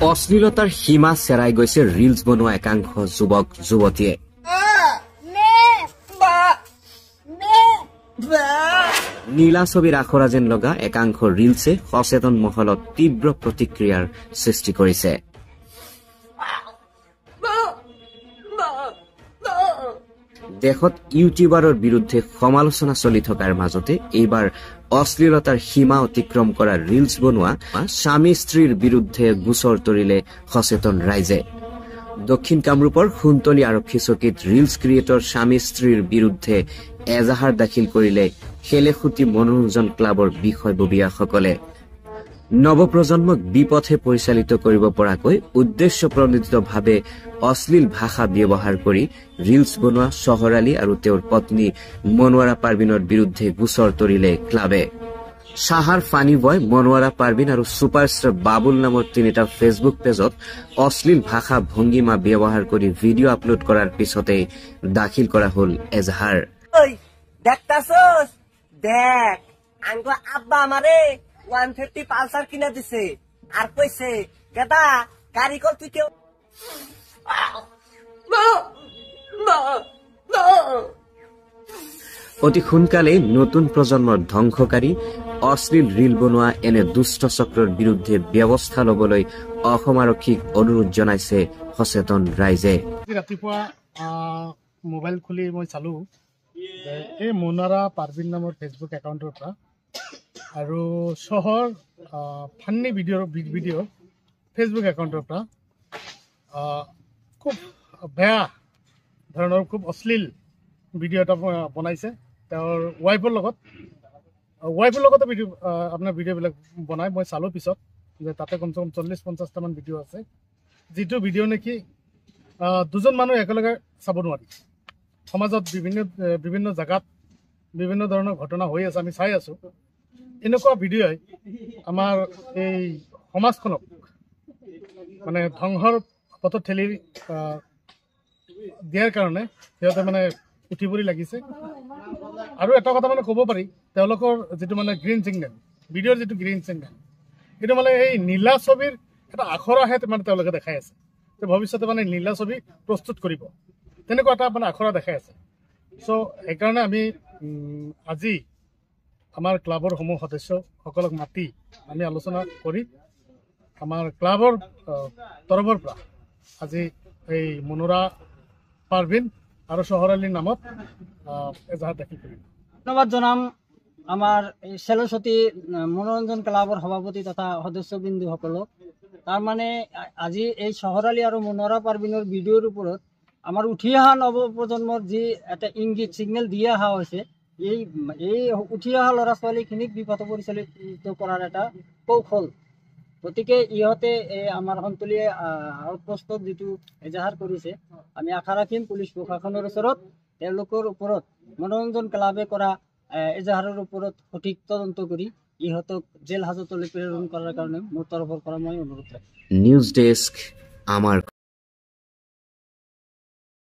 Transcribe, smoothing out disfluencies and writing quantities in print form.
অশ্লীলতাৰ সীমা চেৰাই গৈছে ৰিলছ বনোৱা একাংশ যুৱক যুৱতীয়ে। নীলা ছবিৰ আখৰা যেন লগা একাংশ ৰিলছে সচেতন মহলত তীব্ৰ প্ৰতিক্ৰিয়াৰ সৃষ্টি কৰিছে। দেশত ইউটিউবাৰৰ বিৰুদ্ধে সমালোচনা চলি থকাৰ মাজতে এইবাৰ অশ্লীলতাৰ সীমা অতিক্ৰম কৰা ৰিলছ বনোৱা স্বামী স্ত্ৰীৰ বিৰুদ্ধে গোচৰ তৰিলে সচেতন ৰাইজে। দক্ষিণ কামৰূপৰ সোণতলী আৰক্ষী চকীত ৰিলছ ক্ৰিয়েটৰ স্বামী স্ত্ৰীৰ বিৰুদ্ধে এজাহাৰ দাখিল কৰিলে খেলেখুটি মনোৰঞ্জন ক্লাবৰ বিষয়ববীয়াসকলে। নৱপ্ৰজন্মক বিপথে পৰিচালিত কৰিব পৰাকৈ উদ্দেশ্যপ্ৰণোদিতভাৱে অশ্লীল ভাষা ব্যৱহাৰ কৰি ৰিলছ বনোৱা চহৰালী আৰু তেওঁৰ পত্নী মনোৱাৰা পাৰবিনৰ বিৰুদ্ধে গোচৰ তৰিলে ক্লাবে। সাহাৰ ফানি বয়, মনোৱাৰা পাৰবিন আৰু ছুপাৰষ্টাৰ বাবুল নামৰ তিনিটা ফেচবুক পেজত অশ্লীল ভাষা ভংগীমা ব্যৱহাৰ কৰি ভিডিঅ' আপলোড কৰাৰ পিছতে দাখিল কৰা হল এজাহাৰ। আব্বা আমাৰে 150 পালসাৰ কিনা দিছে আৰ কইছে কেদা কাৰিগৰ তুই কেউ অতি সোনকালে নতুন প্ৰজন্মৰ ধ্বংসকাৰী অশ্লীল ৰিল বনোৱা এনে দুষ্ট চক্ৰৰ বিৰুদ্ধে ব্যৱস্থা লবলৈ অসম আৰক্ষীক অনুৰোধ জনাইছে সচেতন ৰাইজে। ৰাতিপুৱা মোবাইল খুলি মই চালো এই মনোৱাৰা পাৰবিন নামৰ ফেচবুক একাউণ্টৰ পৰা আৰু চহৰ ফান্নি ভিডিঅ' ফেচবুক একাউণ্টৰ পৰা খুব বেয়া ধৰণৰ খুব অশ্লীল ভিডিঅ' এটা বনাইছে। তেওঁৰ ৱাইফৰ লগতে আপোনাৰ ভিডিঅ'বিলাক বনাই মই চালোঁ পিছত যে তাতে কমচে কম 40-50টামান ভিডিঅ' আছে, যিটো ভিডিঅ' নেকি দুজন মানুহ একেলগে চাব নোৱাৰি। সমাজত বিভিন্ন জেগাত বিভিন্ন ধৰণৰ ঘটনা হৈ আছে, আমি চাই আছোঁ। এনেকুৱা ভিডিঅ'ই আমাৰ এই সমাজখনক মানে ধ্বংসৰ পথত ঠেলি দিয়াৰ কাৰণে সিহঁতে মানে উঠি পৰি লাগিছে। আৰু এটা কথা মানে ক'ব পাৰি, তেওঁলোকৰ যিটো মানে গ্ৰীণ ছিগনেল, ভিডিঅ'ৰ যিটো গ্ৰীণ ছিগনেল, সেইটো মানে এই নীলা ছবিৰ এটা আখৰাহে মানে তেওঁলোকে দেখাই আছে যে ভৱিষ্যতে মানে নীলা ছবি প্ৰস্তুত কৰিব, তেনেকুৱা এটা মানে আখৰা দেখাই আছে। চ' সেইকাৰণে আমি আজি আমাৰ ক্লাবৰ সমূহ সদস্যসকলক মাতি আমি আলোচনা কৰি আমাৰ ক্লাবৰ তৰফৰ পৰা আজি এই মনোৱাৰা পাৰবিন আৰু চহৰালীৰ নামত এজাহাৰ দাখিল কৰিম। ধন্যবাদ জনাম আমাৰ এই চেলচতী মনোৰঞ্জন ক্লাবৰ সভাপতি তথা সদস্যবৃন্দসকলক। তাৰমানে আজি এই চহৰালী আৰু মনোৱাৰা পাৰবিনৰ ভিডিঅ'ৰ ওপৰত আমাৰ উঠি অহা নৱপ্ৰজন্মৰ যি এটা ইংগিত ছিগনেল দি অহা হৈছে, এই উঠি অহা ল'ৰা ছোৱালীখিনিক বিপথে পৰিচালিত কৰাৰ এটা কৌশল। গতিকে ইহঁতে আমাৰ সন্তলীয়ে আউটপোষ্টত যিটো এজাহাৰ কৰিছে, আমি আশা ৰাখিম পুলিচ প্ৰশাসনৰ ওচৰত তেওঁলোকৰ ওপৰত মনোৰঞ্জন ক্লাবে কৰা এজাহাৰৰ ওপৰত সঠিক তদন্ত কৰি ইহঁতক জেল হাজতলৈ প্ৰেৰণ কৰাৰ কাৰণে মোৰ তৰফৰ পৰা মই অনুৰোধ ৰাখিম। নিউজ ডেস্ক আমাৰ